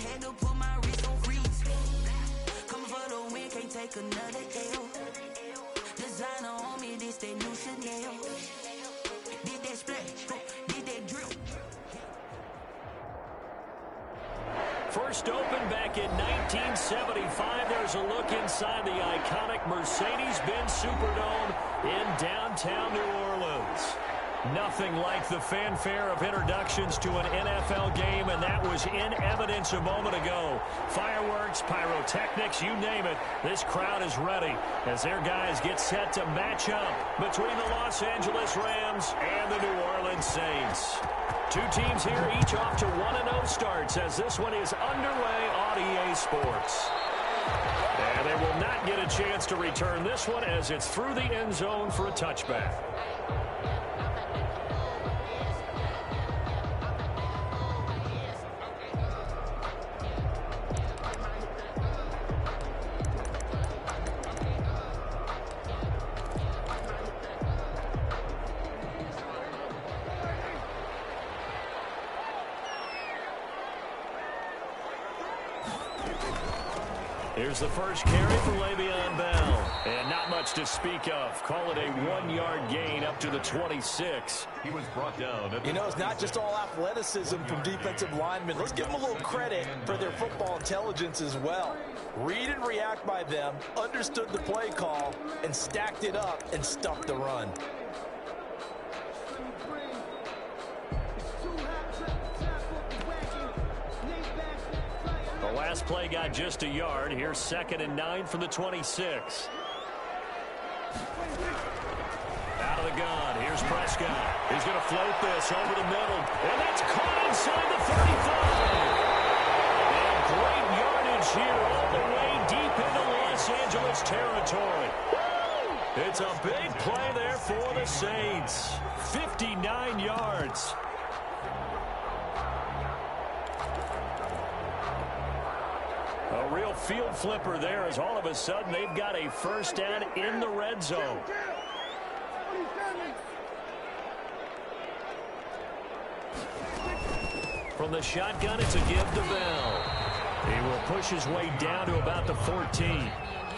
had to put my wrist on freeze. Coming for the win, can't take another L. Designer on me, this that new Chanel. Did that splash, did that drill. First opened back in 1975. There's a look inside the iconic Mercedes-Benz Superdome in downtown New Orleans. Nothing like the fanfare of introductions to an NFL game, and that was in evidence a moment ago. Fireworks, pyrotechnics, you name it. This crowd is ready as their guys get set to match up between the Los Angeles Rams and the New Orleans Saints. Two teams here, each off to 1-0 starts as this one is underway on EA Sports. And they will not get a chance to return this one as it's through the end zone for a touchback. Here's the first carry for Le'Veon Bell. And not much to speak of. Call it a 1-yard gain up to the 26. He was brought down. You know, it's not just all athleticism from defensive linemen. Let's give them a little credit for their football intelligence as well. Read and react by them, understood the play call, and stacked it up and stuffed the run. The last play got just a yard. Here's 2nd and 9 from the 26. Out of the gun. Here's Prescott. He's going to float this over the middle. And that's caught inside the 35. And great yardage here all the way deep into Los Angeles territory. It's a big play there for the Saints. 59 yards. A real field flipper there as all of a sudden they've got a first down in the red zone. From the shotgun, it's a give to Bell. He will push his way down to about the 14.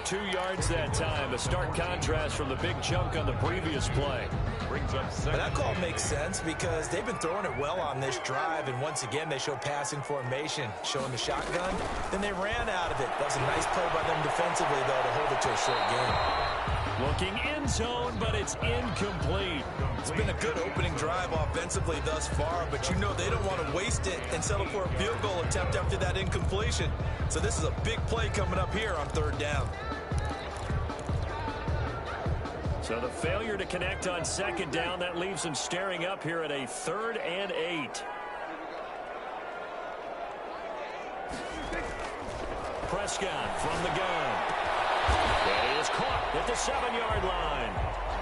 2 yards that time. A stark contrast from the big chunk on the previous play. Brings up second. That call makes sense because they've been throwing it well on this drive, and once again they show passing formation, showing the shotgun. Then they ran out of it. That was a nice play by them defensively, though, to hold it to a short game. Looking in zone, but it's incomplete. It's been a good opening drive offensively thus far, but you know they don't want to waste it and settle for a field goal attempt after that incompletion. So this is a big play coming up here on 3rd down. So the failure to connect on 2nd down, that leaves them staring up here at a 3rd and 8. Prescott from the gun. And he is caught at the 7-yard line.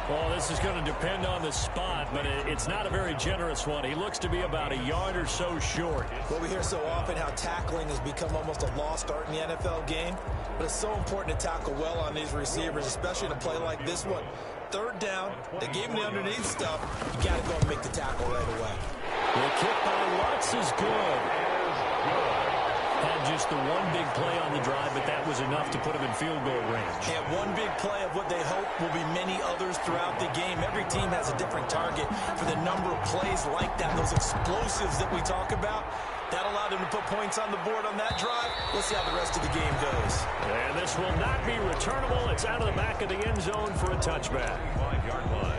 Well, this is going to depend on the spot, but it's not a very generous one. He looks to be about a yard or so short. Well, we hear so often how tackling has become almost a lost art in the NFL game, but it's so important to tackle well on these receivers, especially in a play like this one. 3rd down, they gave him the underneath stuff. You got to go and make the tackle right away. The kick by Lutz is good. Had just the one big play on the drive, but that was enough to put him in field goal range. And one big play of what they hope will be many others throughout the game. Every team has a different target for the number of plays like that, those explosives that we talk about. That allowed him to put points on the board on that drive. Let's see how the rest of the game goes. And this will not be returnable. It's out of the back of the end zone for a touchback. 5-yard line.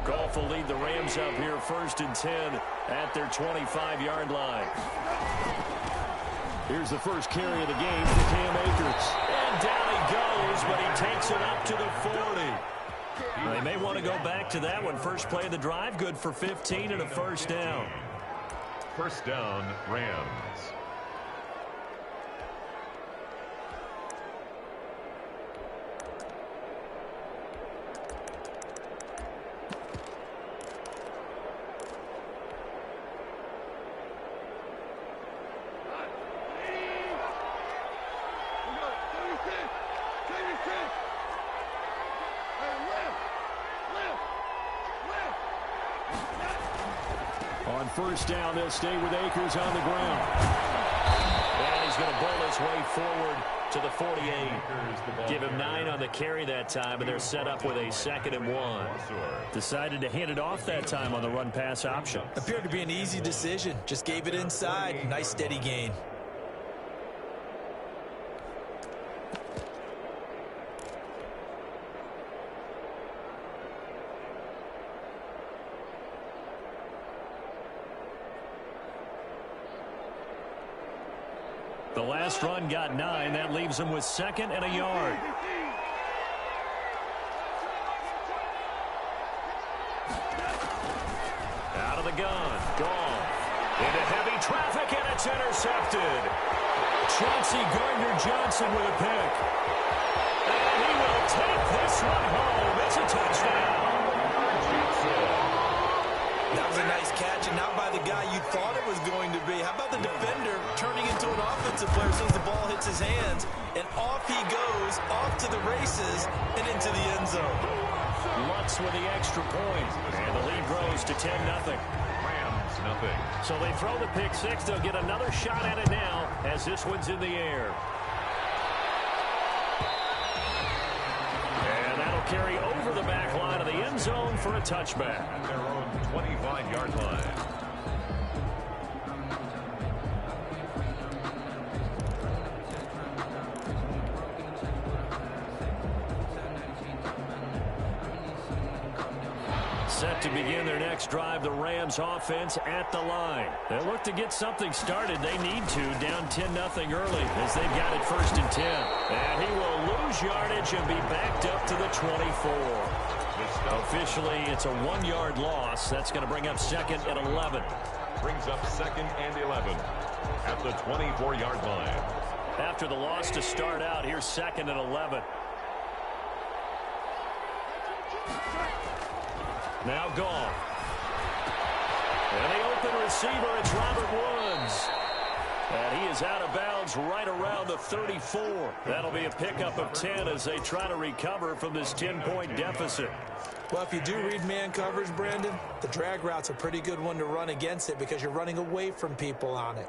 Goff will lead the Rams up here 1st and 10 at their 25-yard line. Here's the first carry of the game for Cam Akers. And down he goes, but he takes it up to the 40. They may want to go back to that one. First play of the drive, good for 15 and a first down. First down, Rams. On first down, they'll stay with Akers on the ground. And he's going to bowl his way forward to the 48. Give him 9 on the carry that time, and they're set up with a 2nd and 1. Decided to hand it off that time on the run-pass option. Appeared to be an easy decision. Just gave it inside. Nice steady gain. The last run got 9. That leaves him with 2nd and a yard. Out of the gun. Gone. Into heavy traffic, and it's intercepted. Chauncey Gardner-Johnson with a pick. And he will take this one home. It's a touchdown. That was a nice catch, and not by the guy you thought it was going to be. How about the defender turning into an offensive player as soon as the ball hits his hands, and off he goes, off to the races, and into the end zone. Lutz with the extra point, and the lead grows to 10-0. Rams, nothing. So they throw the pick six. They'll get another shot at it now as this one's in the air. And that'll carry over the back line of the end zone for a touchback. At their own 25-yard line. Set to begin their next drive, the Rams offense at the line. They look to get something started. They need to, down 10-0 early as they've got it 1st and 10. And he will lose yardage and be backed up to the 24. Officially, it's a 1-yard loss. That's going to bring up 2nd and 11. Brings up 2nd and 11 at the 24-yard line. After the loss to start out, here's 2nd and 11. Now gone. And the open receiver, it's Robert Woods. And he is out of bounds right around the 34. That'll be a pickup of 10 as they try to recover from this 10-point deficit. Well, if you do read man coverage, Brandon, the drag route's a pretty good one to run against it because you're running away from people on it.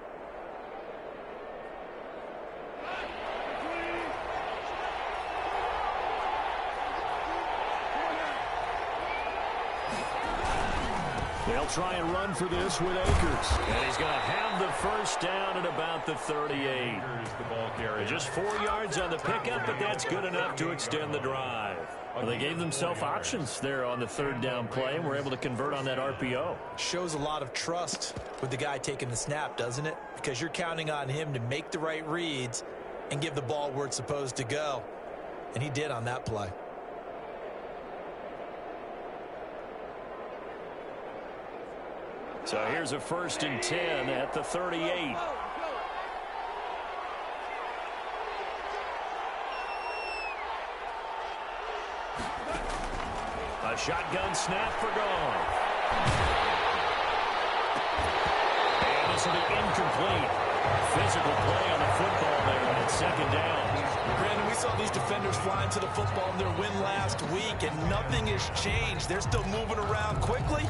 They'll try and run for this with Akers. And he's going to have the first down at about the 38. The ball carrier. Just 4 yards on the pickup, but that's good enough to extend the drive. Well, they gave themselves options there on the 3rd down play and were able to convert on that RPO. Shows a lot of trust with the guy taking the snap, doesn't it? Because you're counting on him to make the right reads and give the ball where it's supposed to go. And he did on that play. So here's a 1st and 10 at the 38. A shotgun snap for Goff. And this will be incomplete. Physical play on the football there, and it's 2nd down. Brandon, we saw these defenders flying to the football in their win last week, and nothing has changed. They're still moving around quickly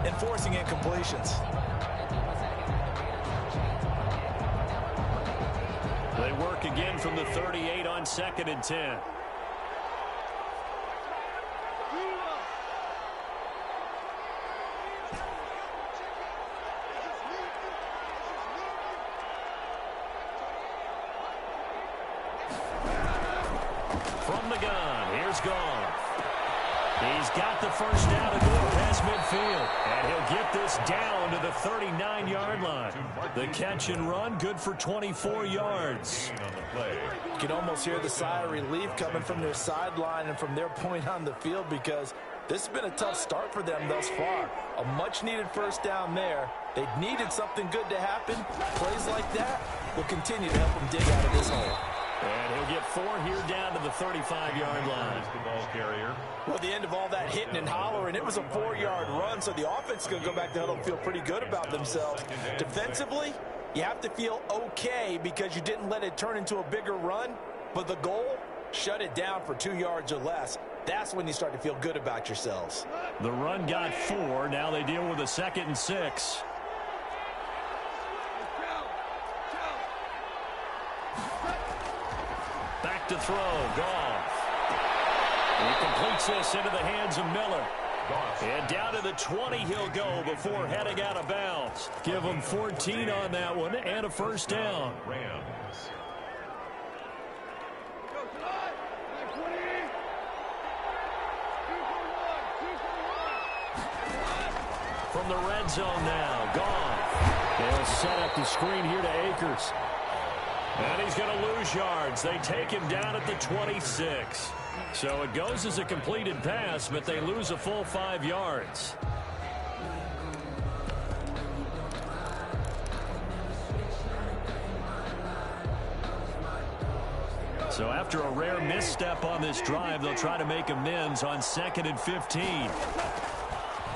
and forcing incompletions. They work again from the 38 on 2nd and 10. From the gun, here's Goff. He's got the first down and going past midfield. And he'll get this down to the 39-yard line. The catch and run, good for 24 yards. You can almost hear the sigh of relief coming from their sideline and from their point on the field because this has been a tough start for them thus far. A much-needed first down there. They needed something good to happen. Plays like that will continue to help them dig out of this hole. And he'll get 4 here down to the 35-yard line. The ball carrier. Well, the end of all that hitting and hollering, it was a 4-yard run, so the offense is going to go back to huddle and feel pretty good about themselves. Defensively, you have to feel okay because you didn't let it turn into a bigger run, but the goal, shut it down for 2 yards or less. That's when you start to feel good about yourselves. The run got 4. Now they deal with a 2nd and 6. to throw. Goff. He completes this into the hands of Miller. And down to the 20 he'll go before heading out of bounds. Give him 14 on that one and a first down. Rams. From the red zone now, Goff. They'll set up the screen here to Akers. And he's going to lose yards. They take him down at the 26. So it goes as a completed pass, but they lose a full 5 yards. So after a rare misstep on this drive, they'll try to make amends on 2nd and 15.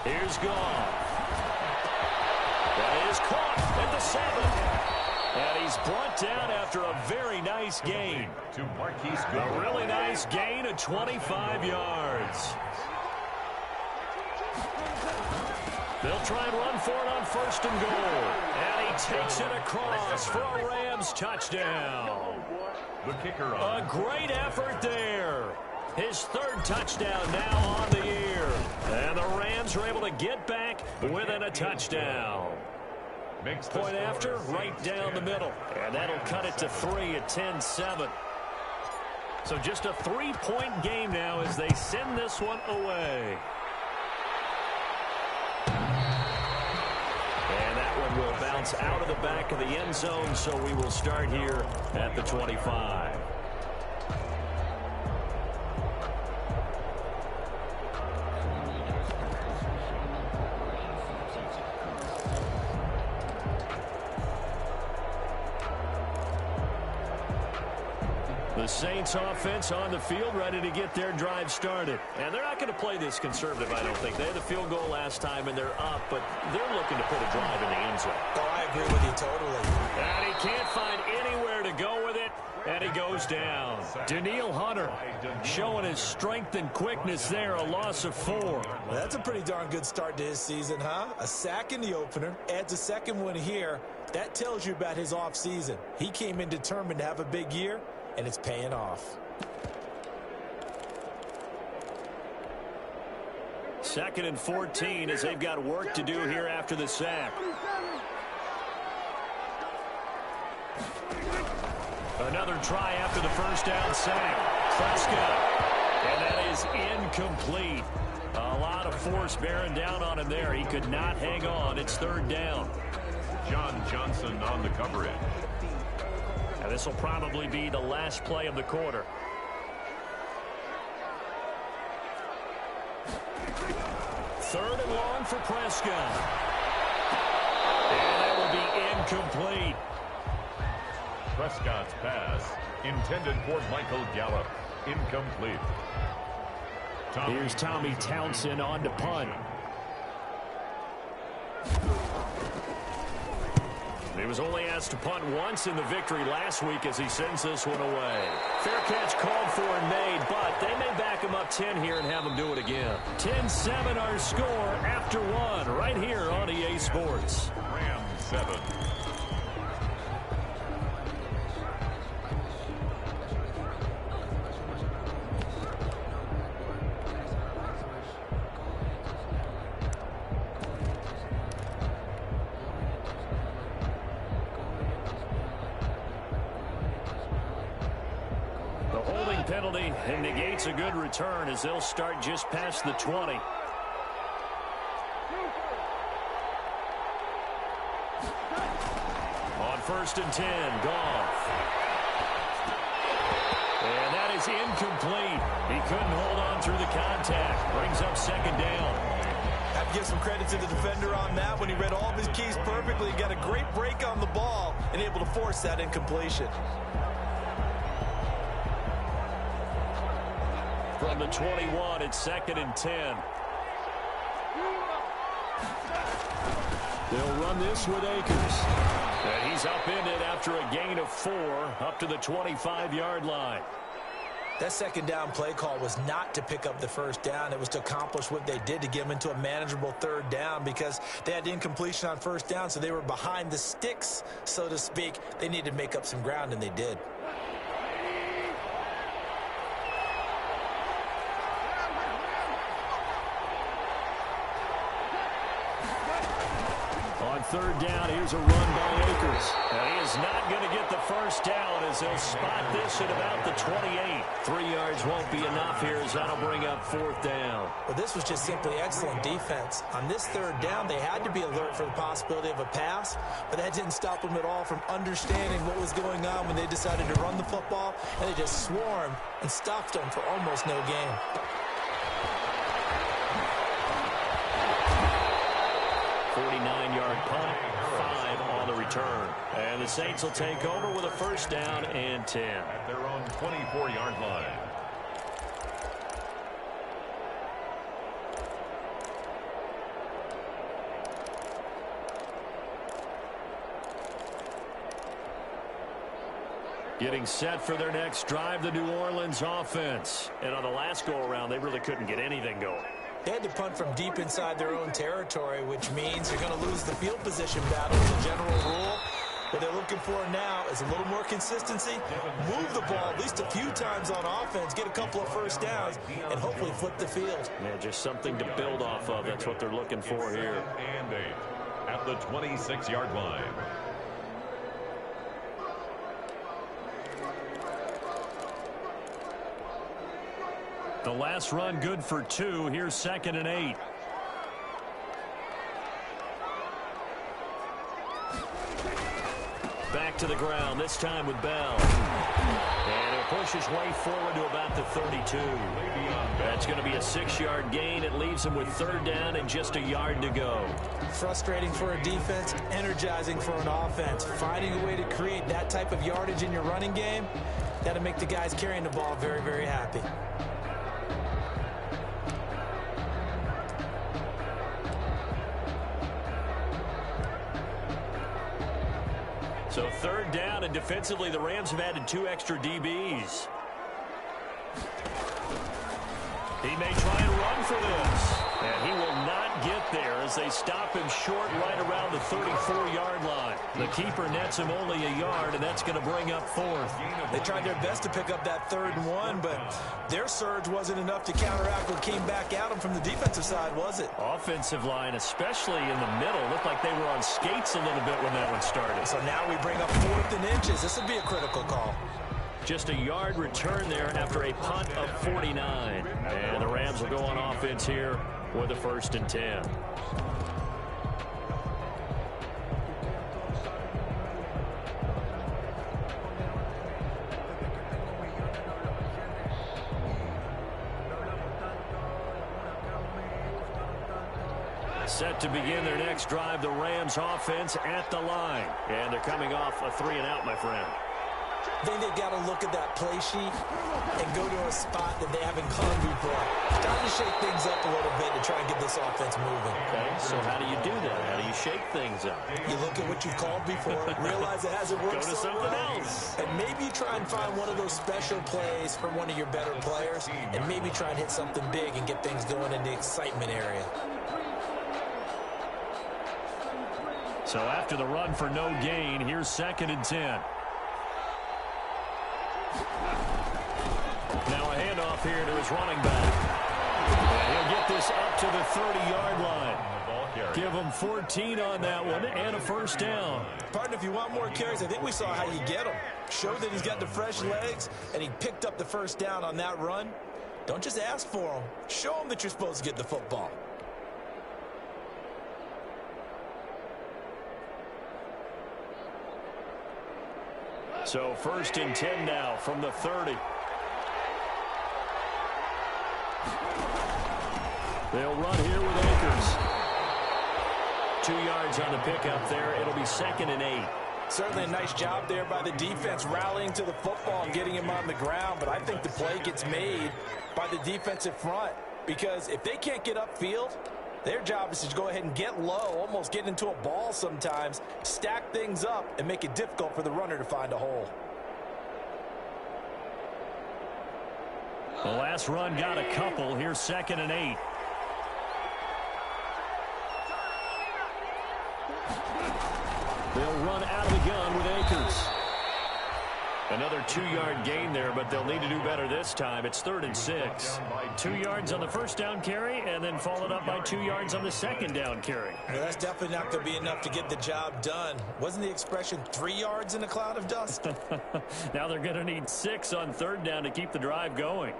Here's Goff. That is caught at the 7. And he's brought down after a very nice gain. A really nice gain of 25 yards. They'll try and run for it on 1st and goal. And he takes it across for a Rams touchdown. The kicker A great effort there. His 3rd touchdown now on the year. And the Rams are able to get back within a touchdown. Point after, right down the middle. And that'll cut it to 3 at 10-7. So just a 3-point game now as they send this one away. And that one will bounce out of the back of the end zone, so we will start here at the 25. The Saints offense on the field, ready to get their drive started. And they're not going to play this conservative, I don't think. They had the field goal last time, and they're up, but they're looking to put a drive in the end zone. Oh, I agree with you totally. And he can't find anywhere to go with it, and he goes down. Danielle Hunter showing his strength and quickness there, a loss of 4. Well, that's a pretty darn good start to his season, huh? A sack in the opener, adds a 2nd one here. That tells you about his offseason. He came in determined to have a big year, and it's paying off. 2nd and 14 as they've got work to do here after the sack. Another try after the first down sack. Prescott. And that is incomplete. A lot of force bearing down on him there. He could not hang on. It's 3rd down. John Johnson on the coverage. And this will probably be the last play of the quarter. Third and long for Prescott. And that will be incomplete. Prescott's pass intended for Michael Gallup. Incomplete. Here's Tommy Townsend on to punt. He was only asked to punt once in the victory last week as he sends this one away. Fair catch called for and made, but they may back him up 10 here and have him do it again. 10-7 our score after 1 right here on EA Sports. Rams 7. Penalty and negates a good return as they'll start just past the 20. On 1st and 10, Goff. And that is incomplete. He couldn't hold on through the contact. Brings up 2nd down. Have to give some credit to the defender on that when he read all of his keys perfectly. Got a great break on the ball and able to force that incompletion. From the 21, it's 2nd and 10. They'll run this with Akers. And he's upended after a gain of 4 up to the 25-yard line. That 2nd down play call was not to pick up the 1st down. It was to accomplish what they did to get them into a manageable 3rd down because they had incompletion on 1st down, so they were behind the sticks, so to speak. They needed to make up some ground, and they did. third down. Here's a run by Akers. And he is not going to get the first down as they'll spot this at about the 28. 3 yards won't be enough here as that'll bring up fourth down. Well, this was just simply excellent defense. On this third down, they had to be alert for the possibility of a pass, but that didn't stop them at all from understanding what was going on when they decided to run the football, and they just swarmed and stopped them for almost no gain. Punt, 5 on the return. And the Saints will take over with a first down and 10. At their own 24-yard line. Getting set for their next drive, the New Orleans offense. And on the last go-around, they really couldn't get anything going. They had to punt from deep inside their own territory, which means you're going to lose the field position battle as a general rule. What they're looking for now is a little more consistency, move the ball at least a few times on offense, get a couple of first downs, and hopefully flip the field. Yeah, just something to build off of. That's what they're looking for here. And 8 at the 26-yard line. The last run good for 2. Here's 2nd and 8. Back to the ground, this time with Bell. And he'll push his way forward to about the 32. That's going to be a 6-yard gain. It leaves him with third down and just a yard to go. Frustrating for a defense, energizing for an offense. Finding a way to create that type of yardage in your running game, that'll make the guys carrying the ball very, very happy. So third down, and defensively, the Rams have added 2 extra DBs. He may try and run for this. And he will not get there as they stop him short right around the 34-yard line. The keeper nets him only a yard, and that's going to bring up fourth. They tried their best to pick up that 3rd and 1, but their surge wasn't enough to counteract what came back at them from the defensive side, was it? Offensive line, especially in the middle, looked like they were on skates a little bit when that one started. So now we bring up 4th and inches. This would be a critical call. Just a yard return there after a punt of 49. And the Rams will go on offense here with a 1st and 10. Set to begin their next drive, the Rams offense at the line. And they're coming off a 3-and-out, my friend. I think they've got to look at that play sheet and go to a spot that they haven't gone before. Time to shake things up a little bit to try and get this offense moving. Okay, so how do you do that? How do you shake things up? You look at what you called before, realize it hasn't worked Go to so something well, else. and maybe you try and find one of those special plays from one of your better players, and maybe try and hit something big and get things going in the excitement area. So after the run for no gain, here's 2nd and 10. Now a handoff here to his running back. And he'll get this up to the 30-yard line. Give him 14 on that one and a first down. Partner, if you want more carries, I think we saw how you get him. Show that he's got the fresh legs, and he picked up the first down on that run. Don't just ask for him. Show him that you're supposed to get the football. So 1st and 10 now from the 30. They'll run here with Akers. 2 yards on the pickup there. It'll be 2nd and 8. Certainly a nice job there by the defense rallying to the football and getting him on the ground, but I think the play gets made by the defensive front because if they can't get upfield, their job is to go ahead and get low, almost get into a ball sometimes, stack things up, and make it difficult for the runner to find a hole. The last run got a couple. Here's 2nd and 8. They'll run out of the gun with Akers. Another 2-yard gain there, but they'll need to do better this time. It's 3rd and 6. 2 yards on the first down carry, and then followed up by 2 yards on the second down carry. Well, that's definitely not going to be enough to get the job done. Wasn't the expression 3 yards in a cloud of dust? Now they're going to need 6 on 3rd down to keep the drive going.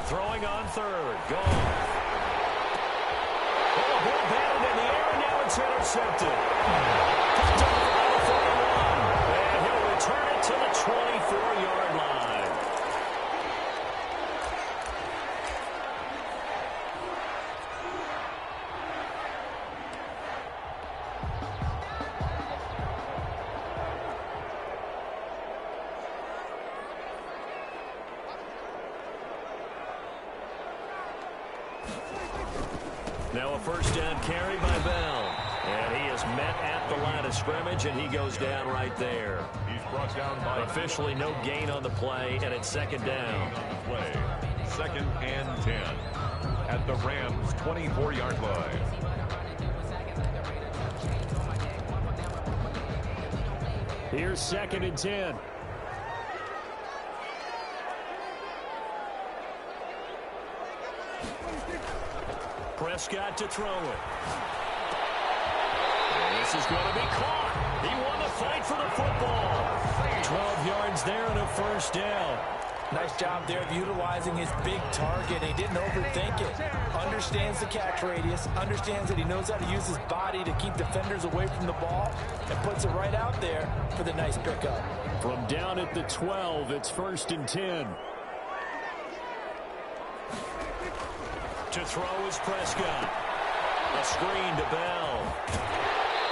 Throwing on 3rd. Gone. Oh, ball batted in the air, and now it's intercepted. Picked up by the 41. And he'll return it to the 24-yard line. Now a first down carry by Bell. And he is met at the line of scrimmage, and he goes down right there. He's brought down by officially no gain on the play, and it's 2nd down. play. 2nd and 10 at the Rams' 24-yard line. Here's 2nd and 10. Prescott to throw it. And this is going to be caught. He won the fight for the football. 12 yards there and a first down. Nice job there of utilizing his big target. He didn't overthink it. Understands the catch radius. Understands that he knows how to use his body to keep defenders away from the ball. And puts it right out there for the nice pickup. From down at the 12, it's 1st and 10. To throw is Prescott. A screen to Bell.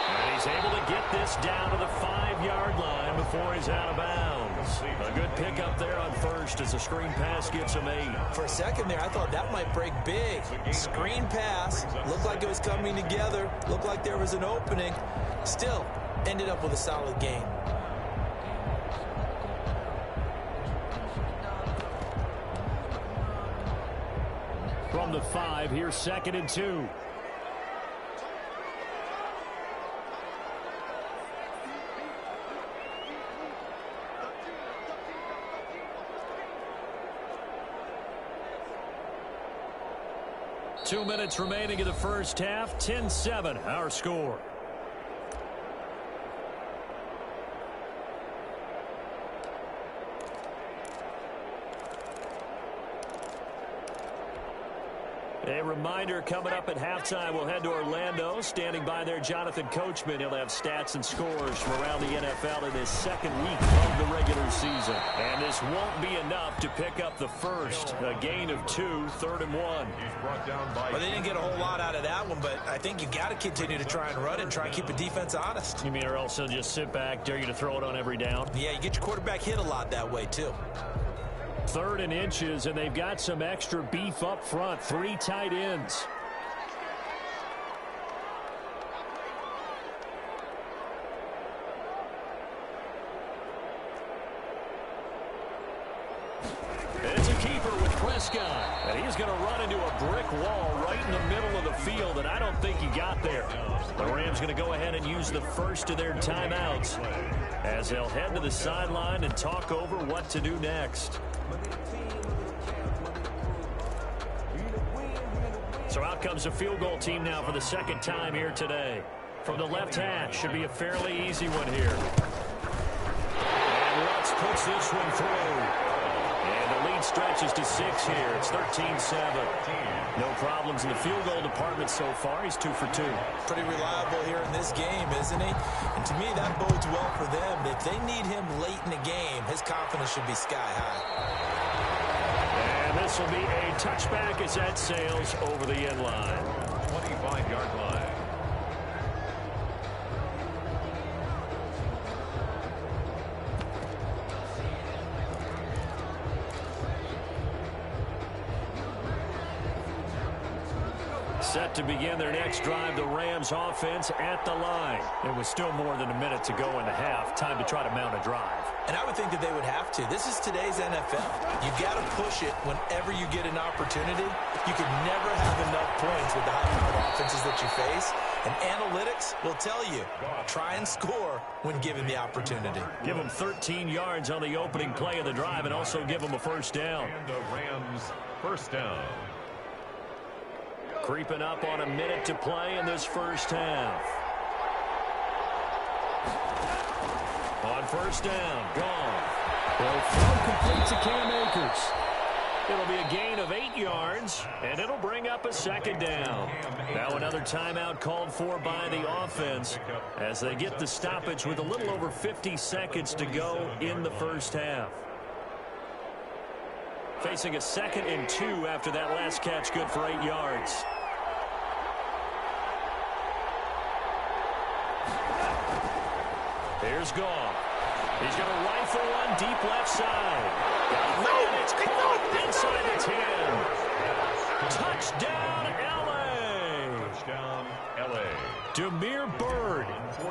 And he's able to get this down to the 5-yard line before he's out of bounds. A good pickup there on 1st as the screen pass gets him 8. For a second there, I thought that might break big. Screen pass. Looked like it was coming together. Looked like there was an opening. Still, ended up with a solid gain. From the 5, here's 2nd and 2. Two minutes remaining in the first half. 10-7, our score. A reminder, coming up at halftime, we'll head to Orlando. Standing by there, Jonathan Coachman. He'll have stats and scores from around the NFL in his 2nd week of the regular season. And this won't be enough to pick up the first. A gain of 2, 3rd and 1. He's brought down by... Well, they didn't get a whole lot out of that one, but I think you got to continue to try and run and try and keep the defense honest. You mean, or also just sit back, dare you to throw it on every down? Yeah, you get your quarterback hit a lot that way, too. 3rd and inches, and they've got some extra beef up front. 3 tight ends. It's a keeper with Prescott, and he's going to run into a brick wall right in the middle of the field, and I don't think he got there. The Rams going to go ahead and use the first of their timeouts as they'll head to the sideline and talk over what to do next. So out comes the field goal team now for the 2nd time here today. From the left hash, should be a fairly easy one here. And Lutz puts this one through. And the lead stretches to 6 here. It's 13-7. No problems in the field goal department so far. He's 2 for 2. Pretty reliable here in this game, isn't he? And to me, that bodes well for them. If they need him late in the game, his confidence should be sky high. And this will be a touchback as that sails over the end line. 25-yard line. Set to begin their next drive, the Rams offense at the line. It was still more than a minute to go in the half. Time to try to mount a drive. And I would think that they would have to. This is today's NFL. You've got to push it whenever you get an opportunity. You can never have enough points with the high-powered offenses that you face. And analytics will tell you, try and score when given the opportunity. Give them 13 yards on the opening play of the drive and also give them a first down. And the Rams first down. Creeping up on a minute to play in this first half. On first down, gone. They'll throw complete to Cam Akers. It'll be a gain of 8 yards, and it'll bring up a second down. Now another timeout called for by the offense as they get the stoppage with a little over 50 seconds to go in the first half. Facing a 2nd and 2 after that last catch, good for 8 yards. Here's Goff. He's going to rifle one deep left side. And it's caught inside the 10. Touchdown, L.A. Touchdown, L.A. Damiere Byrd,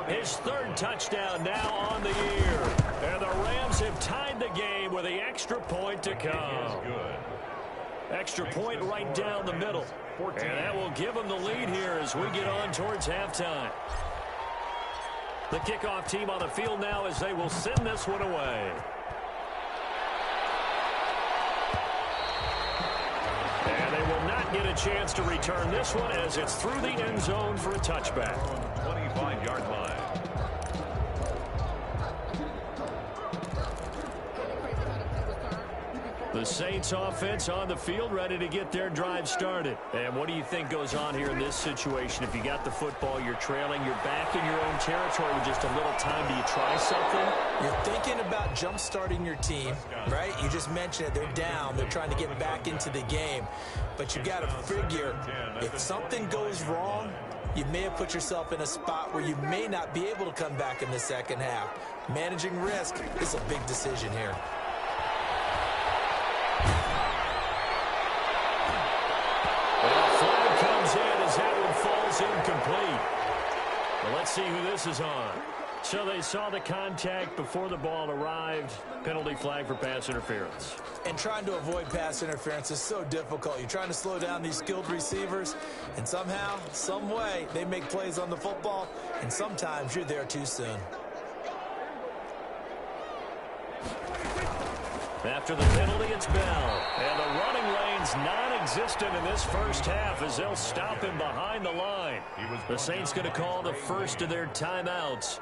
his 3rd touchdown now on the year. And the Rams have tied the game with the extra point to come. Extra point right down the middle. And that will give them the lead here as we get on towards halftime. The kickoff team on the field now as they will send this one away. And they will not get a chance to return this one as it's through the end zone for a touchback. 25-yard line. The Saints offense on the field ready to get their drive started. And what do you think goes on here in this situation? If you got the football, you're trailing, you're back in your own territory with just a little time. Do you try something? You're thinking about jump-starting your team, right? You just mentioned it. They're down. They're trying to get back into the game. But you got to figure if something goes wrong, you may have put yourself in a spot where you may not be able to come back in the second half. Managing risk is a big decision here. Incomplete. Well, let's see who this is on. So they saw the contact before the ball arrived. Penalty flag for pass interference. And trying to avoid pass interference is so difficult. You're trying to slow down these skilled receivers, and somehow, some way, they make plays on the football, and sometimes you're there too soon. After the penalty, it's Bell. And the running lane's non-existent in this first half as they'll him behind the line. The Saints going to call the first of their timeouts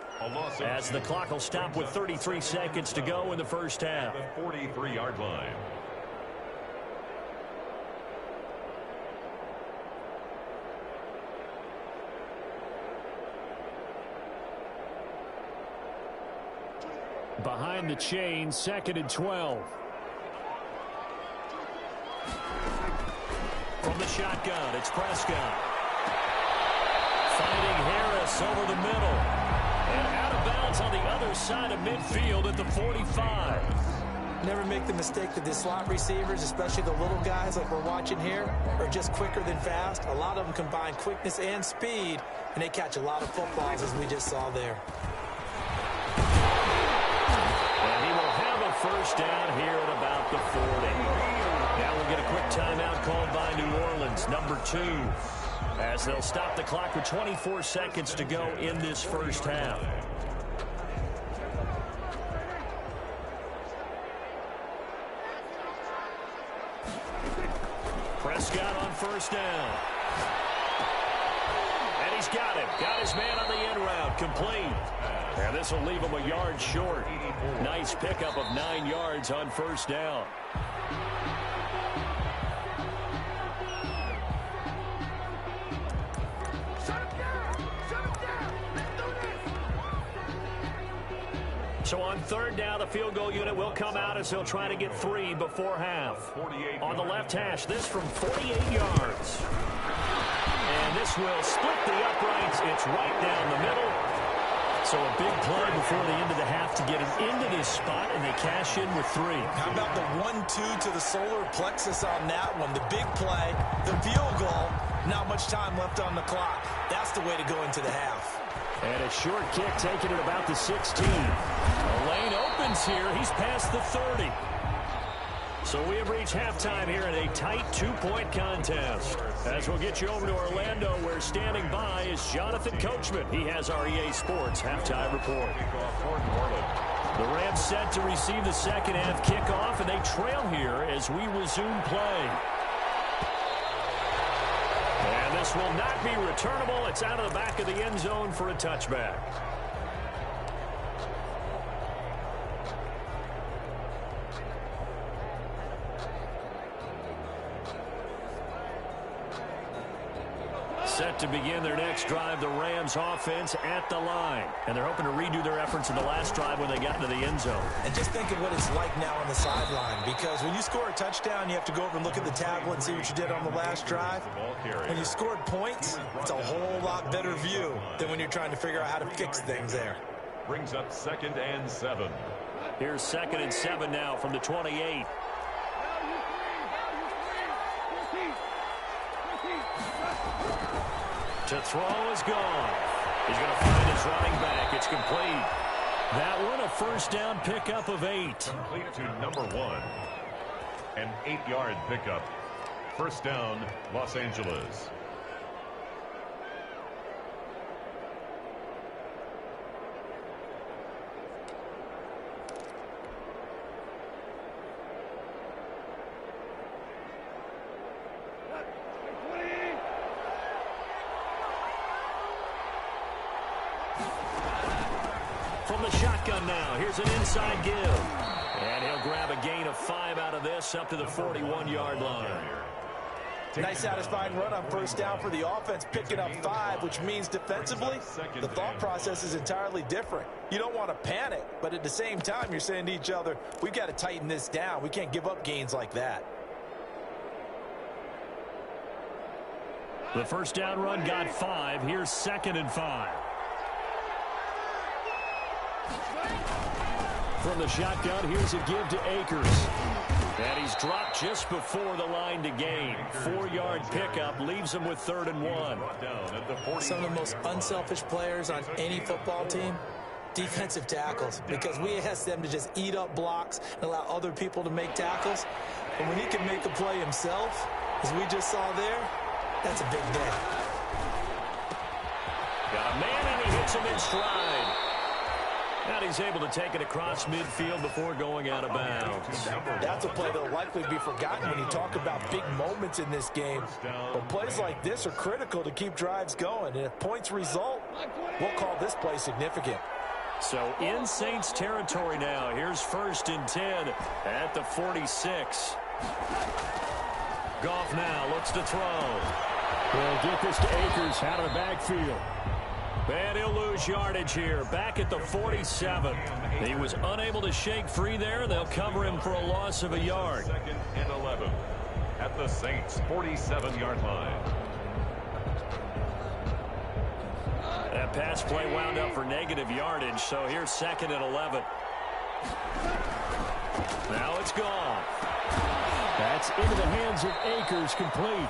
as the clock will stop with 33 seconds to go in the first half. The 43-yard line. Behind the chain, 2nd and 12. From the shotgun, it's Prescott. Finding Harris over the middle. And out of bounds on the other side of midfield at the 45. Never make the mistake that the slot receivers, especially the little guys like we're watching here, are just quicker than fast. A lot of them combine quickness and speed, and they catch a lot of footballs as we just saw there. First down here at about the 40. Now we'll get a quick timeout called by New Orleans, number 2, as they'll stop the clock with 24 seconds to go in this first half. Prescott on first down. And he's got it. Got his man on the end route, complete. And this will leave him a yard short. Nice pickup of 9 yards on first down. So on third down, the field goal unit will come out as they'll try to get 3 before half. On the left hash, this from 48 yards. And this will split the uprights. It's right down the middle. So a big play before the end of the half to get him into this spot, and they cash in with 3. How about the 1-2 to the solar plexus on that one? The big play, the field goal, Not much time left on the clock. That's the way to go into the half. And a short kick taken at about the 16. The lane opens here. He's past the 30. So we have reached halftime here in a tight 2-point contest. As we'll get you over to Orlando, where standing by is Jonathan Coachman. He has our EA Sports halftime report. The Rams set to receive the second half kickoff, and they trail here as we resume play. And this will not be returnable. It's out of the back of the end zone for a touchback. Set to begin their next drive, the Rams offense at the line. And they're hoping to redo their efforts in the last drive when they got into the end zone. And just think of what it's like now on the sideline, because when you score a touchdown, you have to go over and look at the tablet and see what you did on the last drive. When you scored points, it's a whole lot better view than when you're trying to figure out how to fix things there. Brings up 2nd and 7. Here's 2nd and 7 now from the 28. To throw is gone. He's going to find his running back. It's complete. That one a first down pickup of 8. Complete to number 1. An 8-yard pickup. First down, Los Angeles. From the shotgun now, here's an inside give. And he'll grab a gain of 5 out of this up to the 41-yard line. Nice satisfying run on first down for the offense, picking up 5, which means defensively, the thought process is entirely different. You don't want to panic, but at the same time, you're saying to each other, we've got to tighten this down. We can't give up gains like that. The first down run got 5. Here's 2nd and 5. From the shotgun, here's a give to Akers. And he's dropped just before the line to gain. 4-yard pickup leaves him with 3rd and 1. Some of the most unselfish players on any football team, defensive tackles, because we ask them to just eat up blocks and allow other people to make tackles. But when he can make a play himself, as we just saw there, that's a big day. Got a man, and he hits him in stride. And he's able to take it across midfield before going out of bounds. That's a play that'll likely be forgotten when you talk about big moments in this game. But plays like this are critical to keep drives going. And if points result, we'll call this play significant. So in Saints territory now. Here's 1st and 10 at the 46. Goff now looks to throw. We'll get this to Akers out of the backfield. And he'll lose yardage here, back at the 47. He was unable to shake free there. They'll cover him for a loss of a yard. 2nd and 11 at the Saints' 47-yard line. That pass play wound up for negative yardage, so here's 2nd and 11. Now it's gone. That's into the hands of Akers, complete.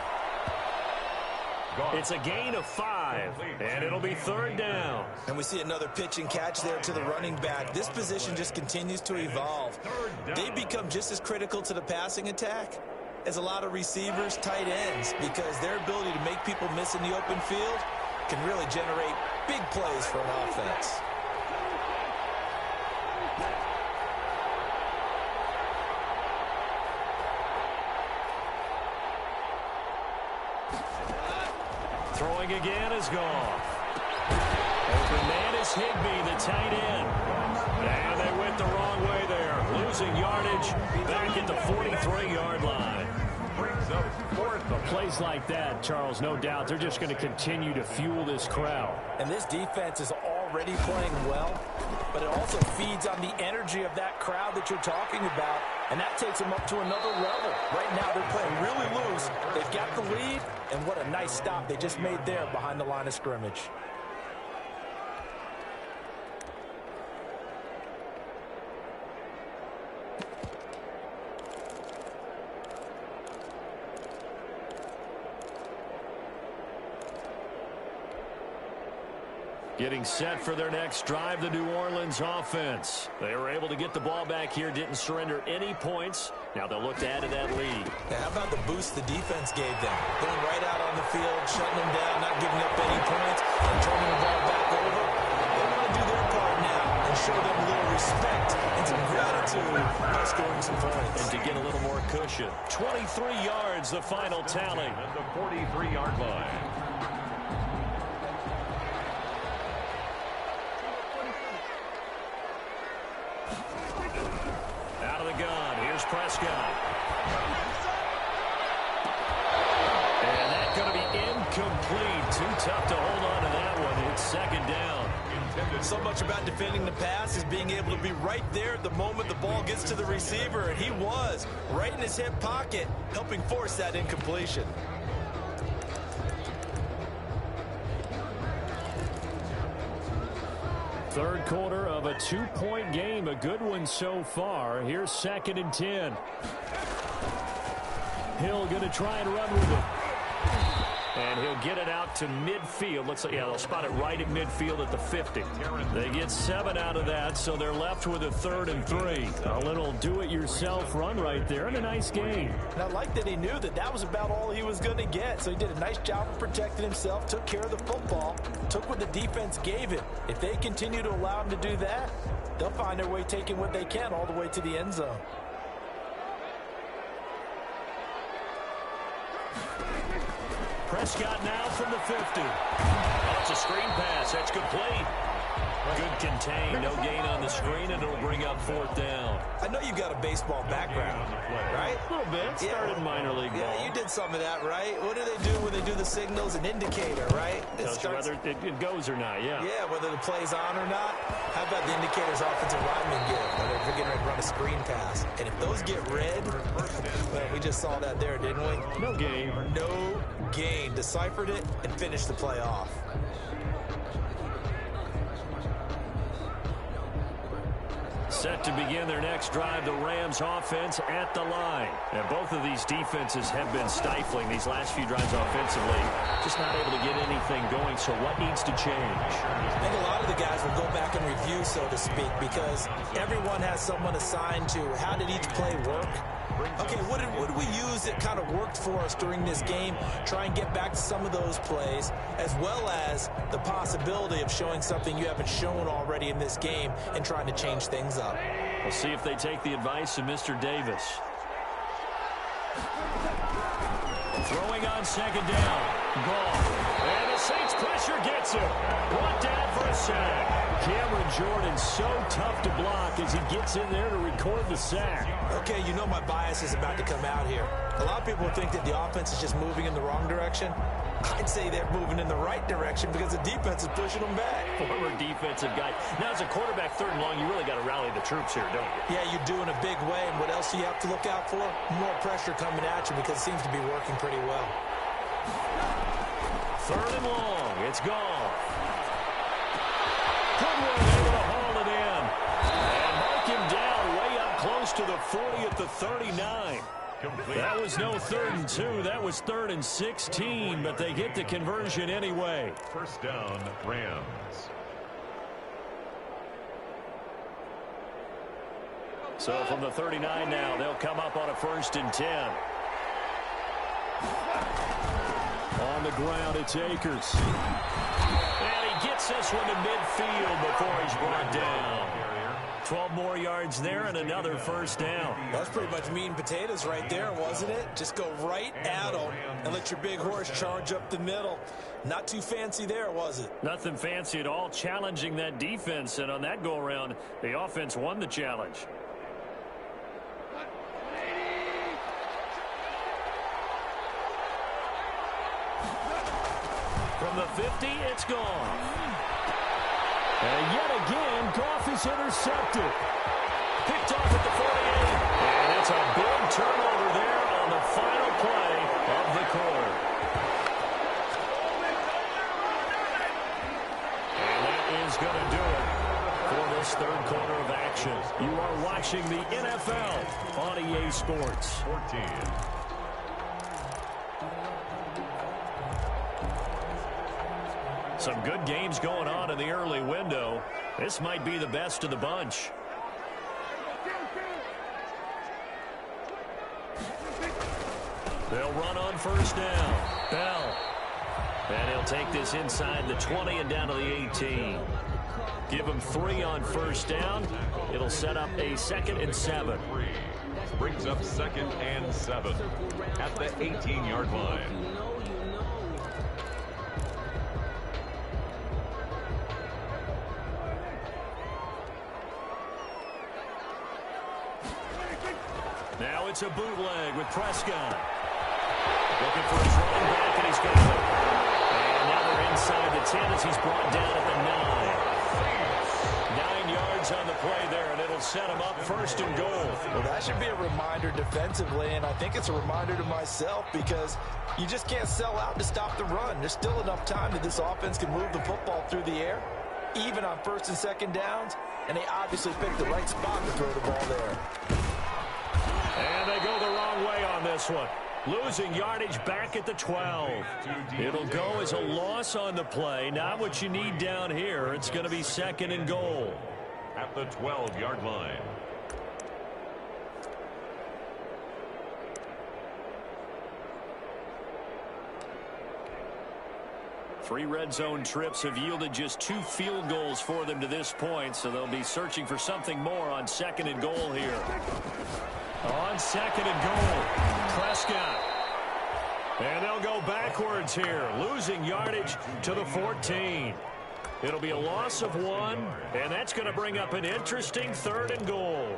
It's a gain of 5, and it'll be 3rd down. And we see another pitch and catch there to the running back. This position just continues to evolve. They become just as critical to the passing attack as a lot of receivers, tight ends, because their ability to make people miss in the open field can really generate big plays for an offense. Throwing again is gone. Open man is Higbee, the tight end. And they went the wrong way there. Losing yardage back at the 43-yard line. Brings up 4th. Plays like that, Charles, no doubt, they're just going to continue to fuel this crowd. And this defense is already playing well, but it also feeds on the energy of that crowd that you're talking about, and that takes them up to another level. Right now, they're playing really loose. They've got the lead, and what a nice stop they just made there behind the line of scrimmage. Getting set for their next drive, the New Orleans offense. They were able to get the ball back here, didn't surrender any points. Now they'll look to add to that lead. Yeah, how about the boost the defense gave them? Going right out on the field, shutting them down, not giving up any points, and turning the ball back over. They want to do their part now and show them a little respect and some gratitude by scoring some points. And to get a little more cushion. 23 yards, the final tally. At the 43-yard line. Out of the gun, here's Prescott. And that's going to be incomplete. Too tough to hold on to that one. It's second down. So much about defending the pass is being able to be right there at the moment the ball gets to the receiver, and he was right in his hip pocket, helping force that incompletion. Third quarter of a 2-point game, a good one so far. Here's 2nd and 10. Hill going to try and run with it. And he'll get it out to midfield. Looks like, yeah, they'll spot it right at midfield at the 50. They get 7 out of that, so they're left with a 3rd and 3. A little do-it-yourself run right there, and a nice game. And I like that he knew that that was about all he was going to get. So he did a nice job of protecting himself, took care of the football, took what the defense gave him. If they continue to allow him to do that, they'll find their way taking what they can all the way to the end zone. Prescott now from the 50. Oh, it's a screen pass. That's complete. Good contain. No gain on the screen, and it'll bring up 4th down. I know you've got a baseball background, right? A little bit. Started in minor league ball. Yeah, you did some of that, right? What do they do when they do the signals? An indicator, right? Tells you whether it goes or not, yeah. Yeah, whether the play's on or not. How about the indicators offensive linemen give when they're getting ready to run a screen pass? And if those get red, well, we just saw that there, didn't we? No gain. No gain. Deciphered it and finished the play off. Set to begin their next drive, the Rams offense at the line. And both of these defenses have been stifling these last few drives offensively. Just not able to get anything going, so what needs to change? I think a lot of the guys will go back and review, so to speak, because everyone has someone assigned to how did each play work. Okay, what did we use that kind of worked for us during this game? Try and get back to some of those plays, as well as the possibility of showing something you haven't shown already in this game and trying to change things up. We'll see if they take the advice of Mr. Davis. Throwing on 2nd down. Ball. And the Saints pressure gets him. Brought down for a sack. Cameron Jordan so tough to block as he gets in there to record the sack. Okay, you know my bias is about to come out here. A lot of people think that the offense is just moving in the wrong direction. I'd say they're moving in the right direction because the defense is pushing them back. Former defensive guy. Now, as a quarterback, 3rd and long, you really got to rally the troops here, don't you? Yeah, you do in a big way. And what else do you have to look out for? More pressure coming at you because it seems to be working pretty well. 3rd and long. It's gone. Goodwin able to haul it in. And mark him down way up close to the 40 at the 39. Complete. That was no 3rd and 2. That was 3rd and 16, but they get the conversion anyway. 1st down, Rams. So from the 39 now, they'll come up on a 1st and 10. On the ground, it's Akers. And he gets this one to midfield before he's brought down. 12 more yards there and another 1st down. That's pretty much meat and potatoes right there, wasn't it? Just go right at them and let your big horse charge up the middle. Not too fancy there, was it? Nothing fancy at all, challenging that defense. And on that go-around, the offense won the challenge. From the 50, it's gone. And yet again, Goff is intercepted. Picked off at the 48. And it's a big turnover there on the final play of the quarter. And that is going to do it for this 3rd quarter of action. You are watching the NFL on EA Sports. 14. Some good games going on in the early window. This might be the best of the bunch. They'll run on first down. Bell. And he'll take this inside the 20 and down to the 18. Give him 3 on first down. It'll set up a 2nd and 7. Brings up 2nd and 7 at the 18-yard line. Now it's a bootleg with Prescott. Looking for his running back, and he's got it. And now they're inside the 10 as he's brought down at the 9. 9 yards on the play there, and it'll set him up 1st and goal. Well, that should be a reminder defensively, and I think it's a reminder to myself because you just can't sell out to stop the run. There's still enough time that this offense can move the football through the air, even on 1st and 2nd downs, and they obviously picked the right spot to throw the ball there. And they go the wrong way on this one. Losing yardage back at the 12. It'll go as a loss on the play. Not what you need down here. It's going to be 2nd and goal. At the 12-yard line. Three red zone trips have yielded just 2 field goals for them to this point, so they'll be searching for something more on 2nd and goal here. On 2nd and goal, Prescott. And they'll go backwards here, losing yardage to the 14. It'll be a loss of 1, and that's going to bring up an interesting 3rd and goal.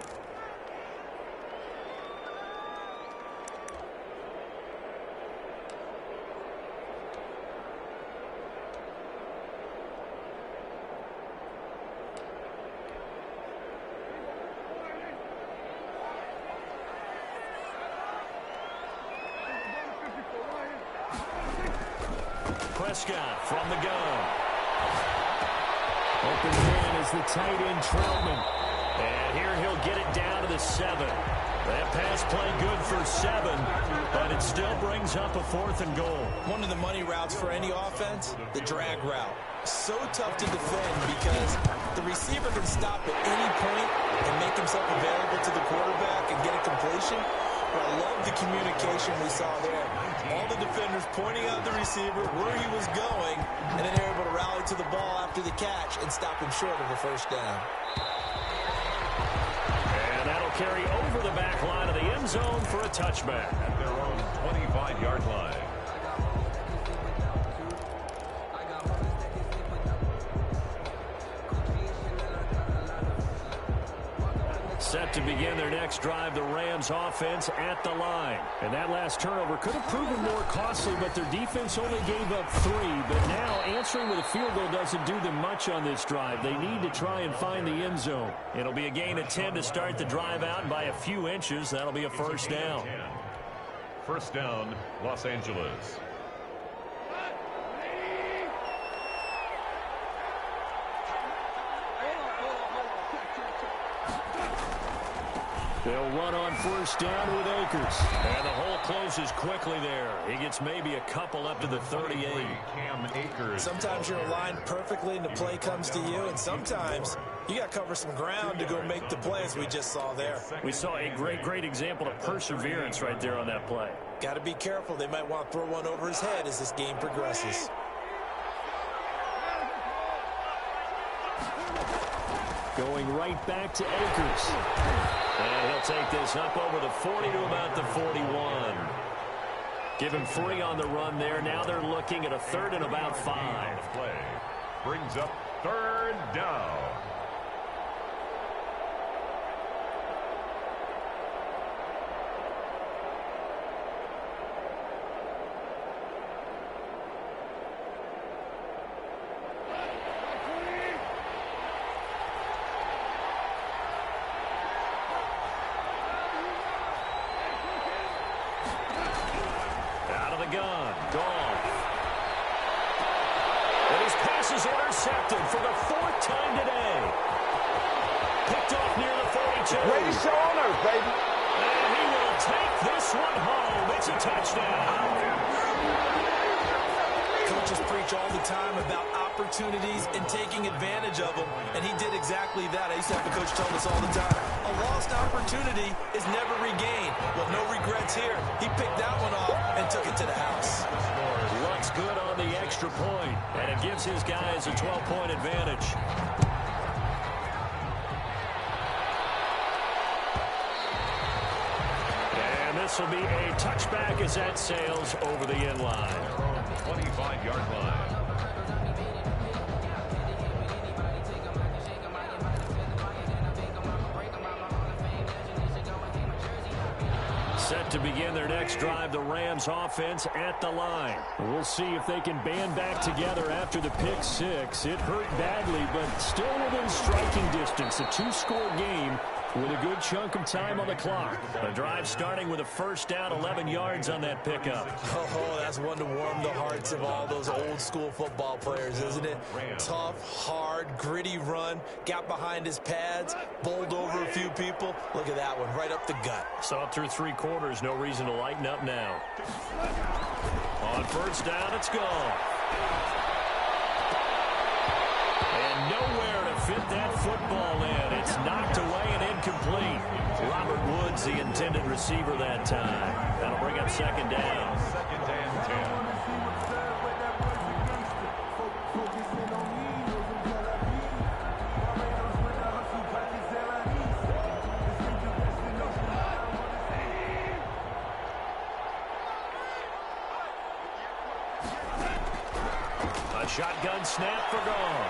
Prescott from the gun. Open man is the tight end Troutman. And here he'll get it down to the 7. That pass play good for 7, but it still brings up a 4th and goal. One of the money routes for any offense, the drag route. So tough to defend because the receiver can stop at any point and make himself available to the quarterback and get a completion. But I love the communication we saw there. All the defenders pointing out the receiver where he was going, and then they're able to rally to the ball after the catch and stop him short of a 1st down. And that'll carry over the back line of the end zone for a touchback. At their own 25-yard line. Set to begin their next drive, the Rams offense at the line. And that last turnover could have proven more costly, but their defense only gave up 3. But now answering with a field goal doesn't do them much on this drive. They need to try and find the end zone. It'll be a gain of 10 to start the drive out, and by a few inches, that'll be a 1st down. 1st down, Los Angeles. They'll run on 1st down with Akers. And the hole closes quickly there. He gets maybe a couple up to the 38. Cam Akers. Sometimes you're aligned perfectly and the play comes to you, and sometimes you got to cover some ground to go make the play, as we just saw there. We saw a great example of perseverance right there on that play. Got to be careful. They might want to throw one over his head as this game progresses. Going right back to Akers. And he'll take this up over the 40 to about the 41. Give him 3 on the run there. Now they're looking at a 3rd and about 5. Play brings up 3rd down. Intercepted for the 4th time today. Picked off near the 42. Greatest show on earth, baby. And he will take this one home. It's a touchdown. coaches preach all the time about opportunities and taking advantage of them, and he did exactly that. I used to have a coach tell us all the time, a lost opportunity is never regained. Well, no regrets here. He picked that one off and took it to the house. Looks good on the extra point, and it gives his guys a 12-point advantage. And this will be a touchback as that sails over the end line. 25-yard line. Set to begin their next drive, the Rams offense at the line. We'll see if they can band back together after the pick six. It hurt badly, but still within striking distance. A two-score game with a good chunk of time on the clock. The drive starting with a first down, 11 yards on that pickup. Oh, that's one to warm the hearts of all those old-school football players, isn't it? Tough, hard, gritty run. Got behind his pads, bowled over a few people. Look at that one, right up the gut. Saw it through three quarters. No reason to lighten up now. On first down, it's gone. And nowhere to fit that football in. It's knocked away and incomplete. Robert Woods, the intended receiver that time. That'll bring up second down. Second and 10. A shotgun snap for gone.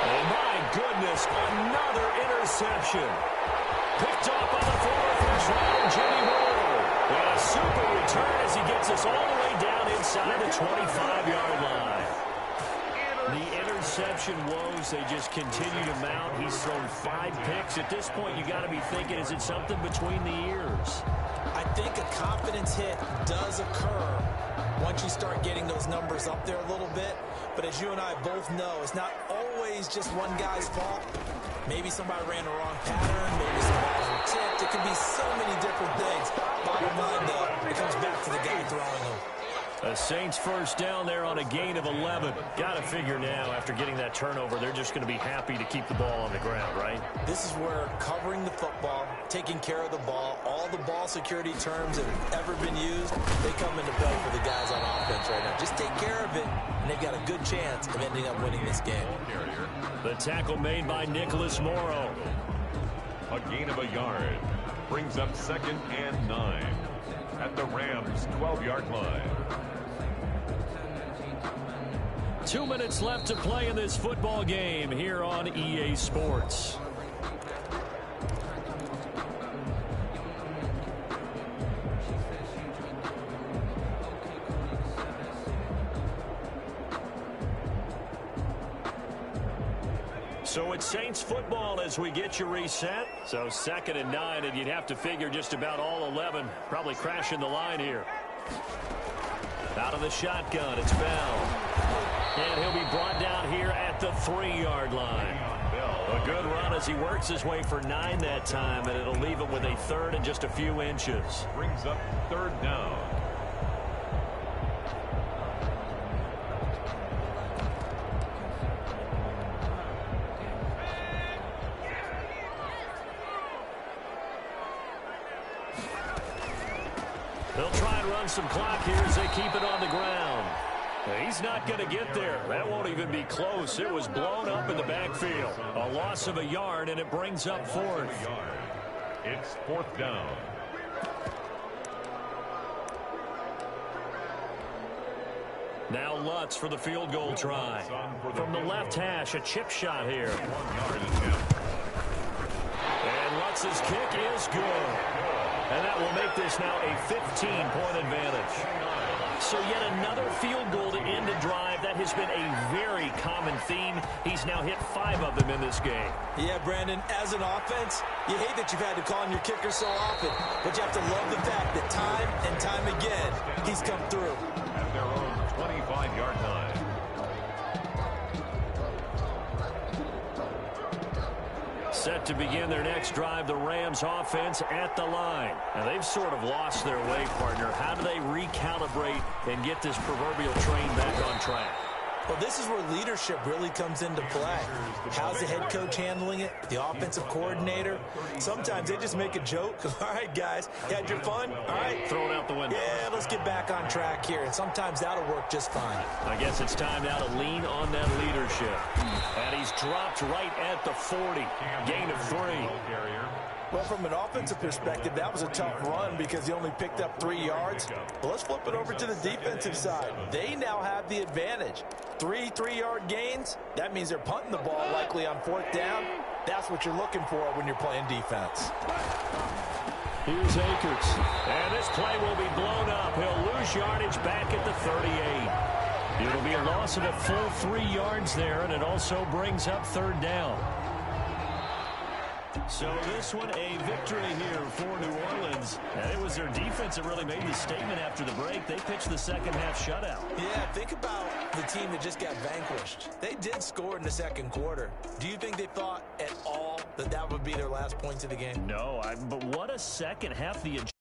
And my goodness, another interception. Picked off on the former first-rounder, Jimmy Moore. And a super return as he gets us all the way down inside the 25-yard line. The interception woes, they just continue to mount. He's thrown 5 picks. At this point, you got to be thinking, is it something between the ears? I think a confidence hit does occur once you start getting those numbers up there a little bit. But as you and I both know, it's not always just one guy's fault. Maybe somebody ran the wrong pattern. Maybe somebody was tipped. It could be so many different things. Bottom line, though, it comes back to the guy throwing them. A Saints first down there on a gain of 11. Got to figure now, after getting that turnover, they're just going to be happy to keep the ball on the ground, right? This is where covering the football, taking care of the ball, all the ball security terms that have ever been used, they come into play for the guys on offense right now. Just take care of it, and they've got a good chance of ending up winning this game. The tackle made by Nicholas Morrow. A gain of a yard. Brings up second and 9 at the Rams' 12-yard line. 2 minutes left to play in this football game here on EA Sports. So it's Saints football as we get you reset. So second and 9, and you'd have to figure just about all 11 probably crashing the line here. Out of the shotgun, it's Bell. And he'll be brought down here at the 3-yard line. A good run as he works his way for 9 that time, and it'll leave him with a third and just a few inches. Brings up third down. They'll try and run some clock here as they keep it on the ground. He's not going to get there. That won't even be close. It was blown up in the backfield. A loss of a yard, and it brings up fourth. It's fourth down. Now Lutz for the field goal try. From the left hash, a chip shot here. 1 yard attempt. And Lutz's kick is good. And that will make this now a 15-point advantage. So yet another field goal to end a drive. That has been a very common theme. He's now hit 5 of them in this game. Yeah, Brandon, as an offense, you hate that you've had to call on your kicker so often, but you have to love the fact that time and time again, he's come through. At their own 25-yard line. Set to begin their next drive, the Rams offense at the line. Now, they've sort of lost their way, partner. How do they recalibrate and get this proverbial train back on track? Well, this is where leadership really comes into play. How's the head coach handling it? The offensive coordinator? Sometimes they just make a joke. All right, guys, you had your fun? All right. Throw it out the window. Yeah, let's get back on track here. And sometimes that'll work just fine. I guess it's time now to lean on that leadership. And he's dropped right at the 40. Gain of 3. Well, from an offensive perspective, that was a tough run because he only picked up 3 yards. Well, let's flip it over to the defensive side. They now have the advantage. 3 3-yard gains. That means they're punting the ball likely on 4th down. That's what you're looking for when you're playing defense. Here's Akers. And this play will be blown up. He'll lose yardage back at the 38. It'll be a loss of a full 3 yards there, and it also brings up 3rd down. So this one, a victory here for New Orleans. And it was their defense that really made the statement after the break. They pitched the second half shutout. Yeah, think about the team that just got vanquished. They did score in the second quarter. Do you think they thought at all that that would be their last points of the game? No, but what a second half. The